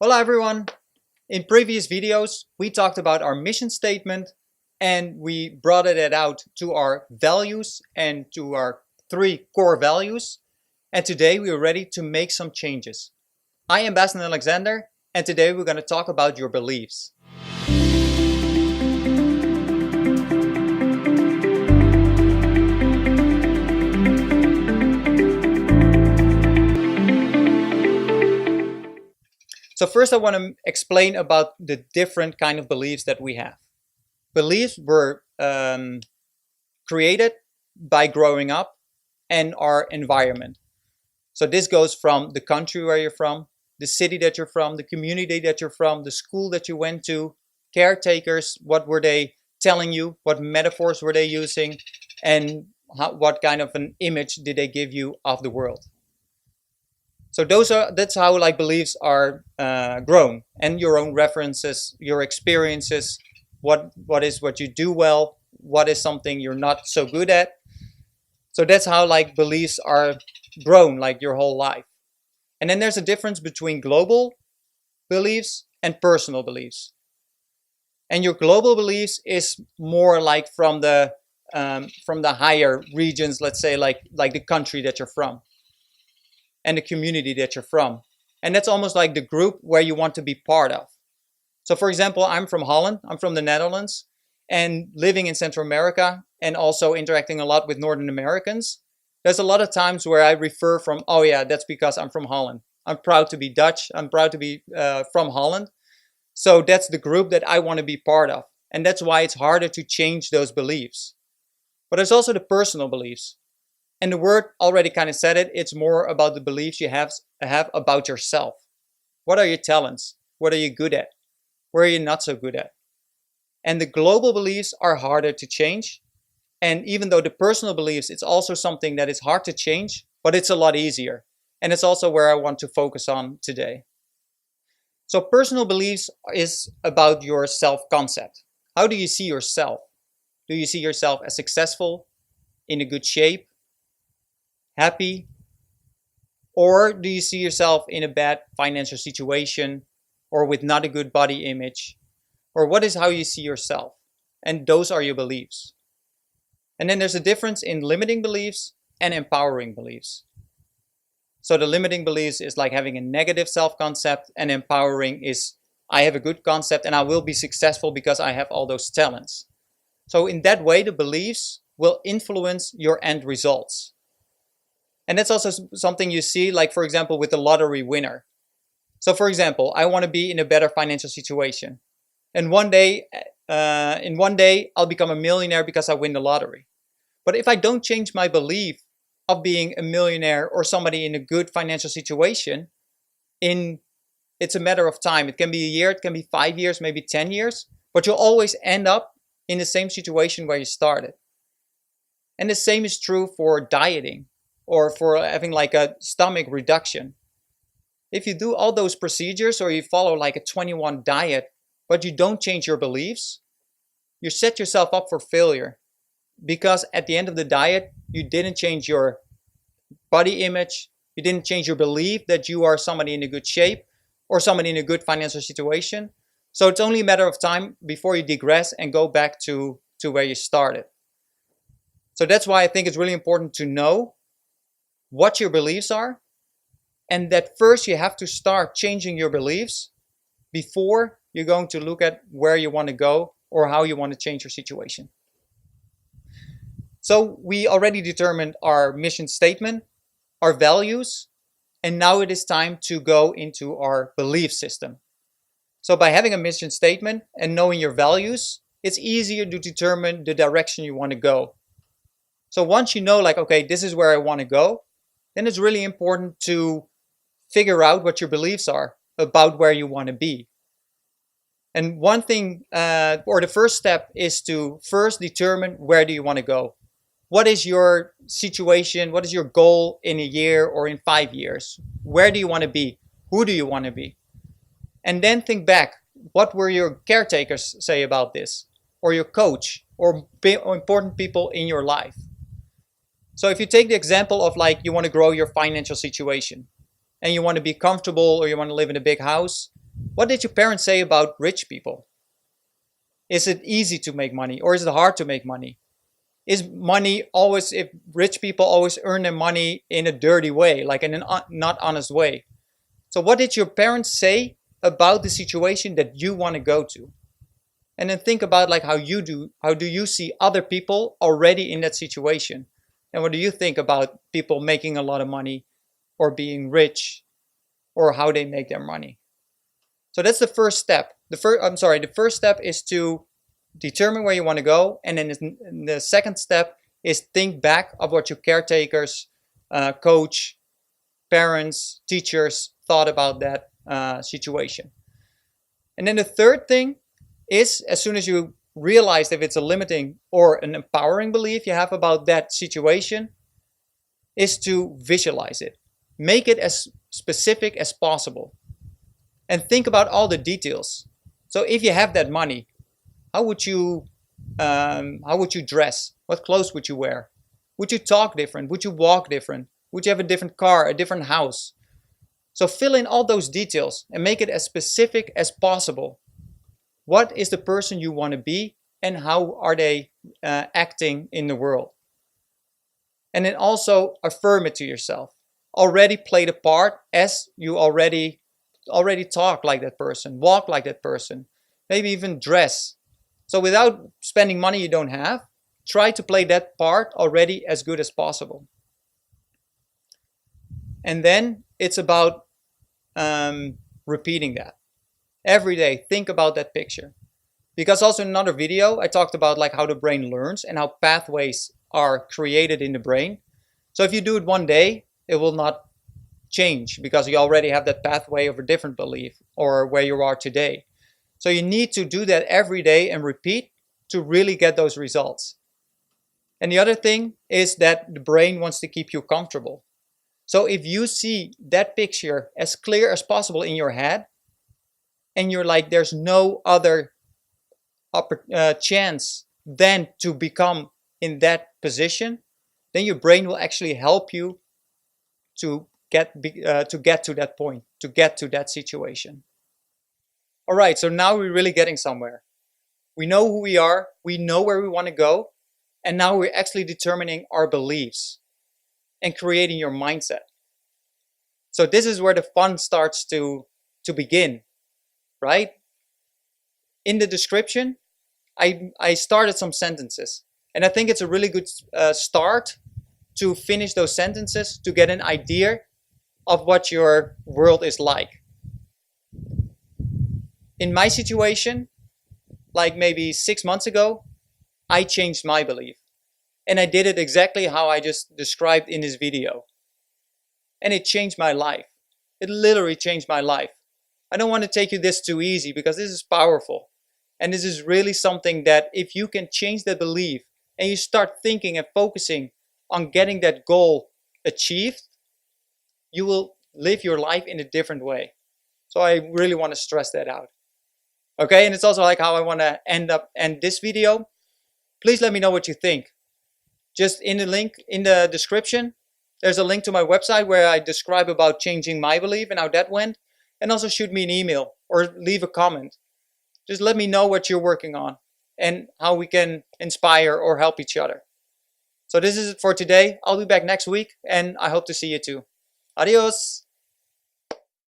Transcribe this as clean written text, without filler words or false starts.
Hello everyone! In previous videos, we talked about our mission statement and we brought it out to our values and to our three core values. And today we are ready to make some changes. I am Bastian Alexander and today we're going to talk about your beliefs. So first I want to explain about the different kind of beliefs that we have. Beliefs were created by growing up and our environment. So this goes from the country where you're from, the city that you're from, the community that you're from, the school that you went to, caretakers, what were they telling you, what metaphors were they using, and what kind of an image did they give you of the world. So that's how beliefs are grown, and your own references, your experiences, what is what you do well, what is something you're not so good at. So that's how beliefs are grown your whole life. And then there's a difference between global beliefs and personal beliefs. And your global beliefs is more from the higher regions, let's say like the country that you're from and the community that you're from. And that's almost like the group where you want to be part of. So for example, I'm from Holland, I'm from the Netherlands, and living in Central America and also interacting a lot with Northern Americans, there's a lot of times where I refer from, oh yeah, that's because I'm from Holland. I'm proud to be Dutch, I'm proud to be from Holland. So that's the group that I want to be part of. And that's why it's harder to change those beliefs. But there's also the personal beliefs. And the word already kind of said it. It's more about the beliefs you have about yourself. What are your talents? What are you good at? Where are you not so good at? And the global beliefs are harder to change. And even though the personal beliefs, it's also something that is hard to change, but it's a lot easier. And it's also where I want to focus on today. So personal beliefs is about your self-concept. How do you see yourself? Do you see yourself as successful, in a good shape, happy? Or do you see yourself in a bad financial situation or with not a good body image? Or what is how you see yourself? And those are your beliefs. And then there's a difference in limiting beliefs and empowering beliefs. So the limiting beliefs is like having a negative self-concept, and empowering is I have a good concept and I will be successful because I have all those talents. So in that way, the beliefs will influence your end results. And that's also something you see, like for example, with the lottery winner. So for example, I want to be in a better financial situation. And in one day, I'll become a millionaire because I win the lottery. But if I don't change my belief of being a millionaire or somebody in a good financial situation, it's a matter of time. It can be a year, it can be 5 years, maybe 10 years, but you'll always end up in the same situation where you started. And the same is true for dieting or for having a stomach reduction. If you do all those procedures or you follow a 21 diet, but you don't change your beliefs, you set yourself up for failure. Because at the end of the diet, you didn't change your body image, you didn't change your belief that you are somebody in a good shape or somebody in a good financial situation. So it's only a matter of time before you digress and go back to where you started. So that's why I think it's really important to know what your beliefs are, and that first you have to start changing your beliefs before you're going to look at where you want to go or how you want to change your situation. So we already determined our mission statement, our values, and now it is time to go into our belief system. So by having a mission statement and knowing your values, it's easier to determine the direction you want to go. So once you know okay, this is where I want to go, then it's really important to figure out what your beliefs are about where you want to be. And one thing, or the first step is to first determine where do you want to go. What is your situation? What is your goal in a year or in 5 years? Where do you want to be? Who do you want to be? And then think back, what were your caretakers say about this? Or your coach or important people in your life? So if you take the example of you want to grow your financial situation and you want to be comfortable or you want to live in a big house, What did your parents say about rich people? Is it easy to make money or is it hard to make money? Is money always, if rich people always earn their money in a dirty way, like in a not honest way? So what did your parents say about the situation that you want to go to? And then think about like how do you see other people already in that situation? And what do you think about people making a lot of money or being rich or how they make their money? So that's the first step. The first step is to determine where you want to go. And then the second step is think back of what your caretakers, coach, parents, teachers thought about that situation. And then the third thing is, as soon as you realize if it's a limiting or an empowering belief you have about that situation, is to visualize it. Make it as specific as possible. And think about all the details. So if you have that money, how would you dress? What clothes would you wear? Would you talk different? Would you walk different? Would you have a different car, a different house? So fill in all those details and make it as specific as possible. What is the person you want to be and how are they acting in the world? And then also affirm it to yourself. Already play the part as you already talk like that person, walk like that person, maybe even dress. So without spending money you don't have, try to play that part already as good as possible. And then it's about repeating that. Every day, think about that picture. Because also in another video, I talked about like how the brain learns and how pathways are created in the brain. So if you do it one day, it will not change because you already have that pathway of a different belief or where you are today. So you need to do that every day and repeat to really get those results. And the other thing is that the brain wants to keep you comfortable. So if you see that picture as clear as possible in your head and you're like, there's no other chance than to become in that position, then your brain will actually help you to get to that point, to get to that situation. All right, so now we're really getting somewhere. We know who we are, we know where we want to go, and now we're actually determining our beliefs and creating your mindset. So this is where the fun starts to begin, right? In the description, I started some sentences, and I think it's a really good start to finish those sentences to get an idea of what your world is like. In my situation, like maybe 6 months ago, I changed my belief. And I did it exactly how I just described in this video. And it changed my life. It literally changed my life. I don't want to take you this too easy because this is powerful. And this is really something that if you can change that belief and you start thinking and focusing on getting that goal achieved, you will live your life in a different way. So I really want to stress that out. Okay, and it's also like how I want to end this video. Please let me know what you think. Just in the link in the description, there's a link to my website where I describe about changing my belief and how that went. And also shoot me an email or leave a comment. Just let me know what you're working on and how we can inspire or help each other. So this is it for today. I'll be back next week and I hope to see you too. Adios.